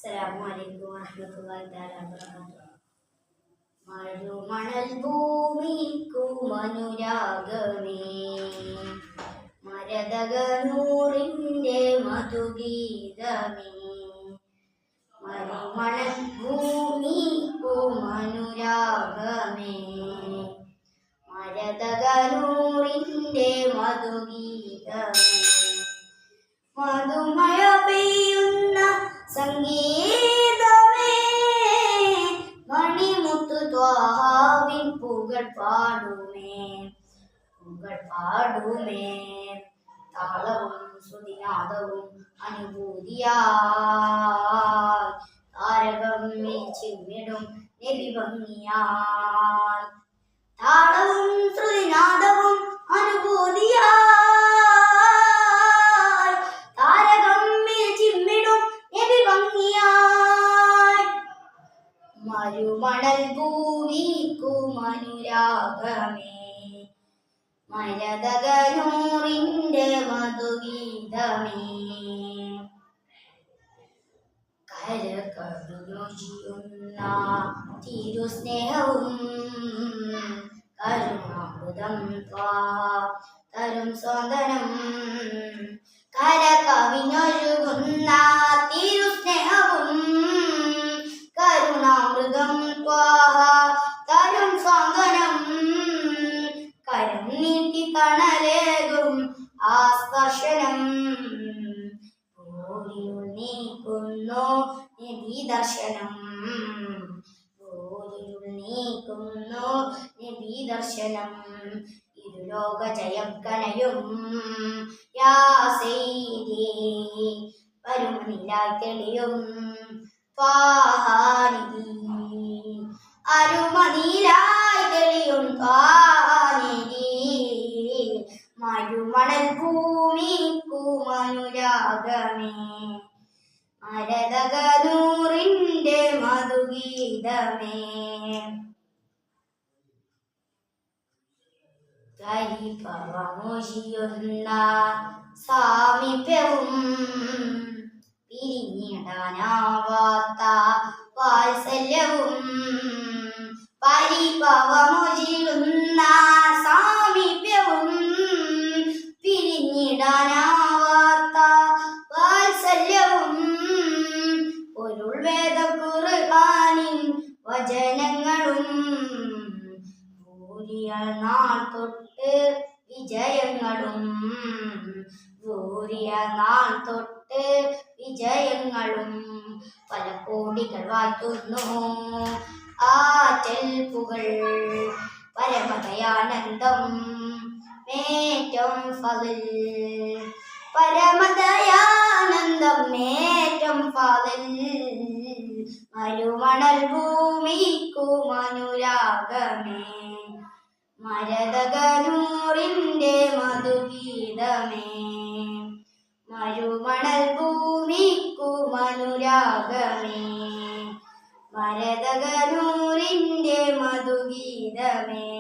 അസ്സലാമു അലൈക്കും വറഹ്മത്തുള്ളാഹി തആല വബറകാതുഹു. മഴമണൽ ഭൂമിക്കുമനുരാഗമേ, മരതകനൂറിൻ്റെ മധുഗീതമേ. മഴമണൽ ഭൂമിക്കുമനുരാഗമേ, മരതകനൂറിൻ്റെ മധുഗീതമേ. മധുമഴ പെയ്യുന്ന സംഗീതമേ, മണിമുത്തു ത്വാഹാവിൻ പുകൾ പാടുമേ, പുകൾ പാടുമേ. താളവും ശ്രുതിനാദവും അനുഭൂതിയായി, താരകം ചിമ്മിടും നബി ഭംഗിയായി. താളവും ശ്രുതിനാദവും അനുഭൂതിയായി, മരുമണൽ ഭൂമിക്കുമനുരാഗമേ, മരതകനൂറിൻ്റെ മധുഗീതമേ. കരകടുനൊഴിയുന്ന തിരുസ്നേഹവും കരുണാമൃതം തരും സ്വാതനം. കരകവിഞ്ഞൊഴുകുന്ന തിരുസ്നേഹവും കരുണാമൃതം തരും സ്വാതനം. കരം നീട്ടി കണലേകും ആസ്പർശനം, ഭൂരിയുൾ നീക്കുന്നു നബി ദർശനം, ഭൂരിയുൾ നീക്കുന്നു നബി ദർശനം. ഇരുലോക ജയം കനയും യാ സയ്യിദി, വരുമനിലായി തെളിയും ത്വാഹാനിധി, അരുമനിലായി തെളിയും ത്വാഹാനിധി. മരുമണൽ ഭൂമിക്കുമനുരാഗമേ, മരതകനൂറിൻ്റെ മധുഗീതമേ. കരിപവമൊഴിയുന്ന സാമീപ്യവും പിരിഞ്ഞിടാനാവാത്ത വാത്സല്യവും, പരിഭവമൊഴിയുന്ന സാമീപ്യവും പിരിഞ്ഞിടാനാവാത്ത വാത്സല്യവും. പൊരുൾ വേദ ഖുർആനിൻ വചനങ്ങളും, ഭൂരിയ നാൾ തൊട്ട് വിജയങ്ങളും, ഭൂരിയ നാൾ തൊട്ട് വിജയങ്ങളും. പല കോടികൾ വാഴ്ത്തുന്നു ആറ്റൽ പുകൾ, പരമദയാനന്ദം മേറ്റം ഫളിൽ, പരമദയാനന്ദം മേറ്റം ഫളിൽ. മരുമണൽ ഭൂമിക്കുമനുരാഗമേ, മരതകനൂറിൻ്റെ മധുഗീതമേ. മരുമണൽ ഭൂമിക്കുമനുരാഗമേ, മരതകനൂറിൻ്റെ മധുഗീതമേ.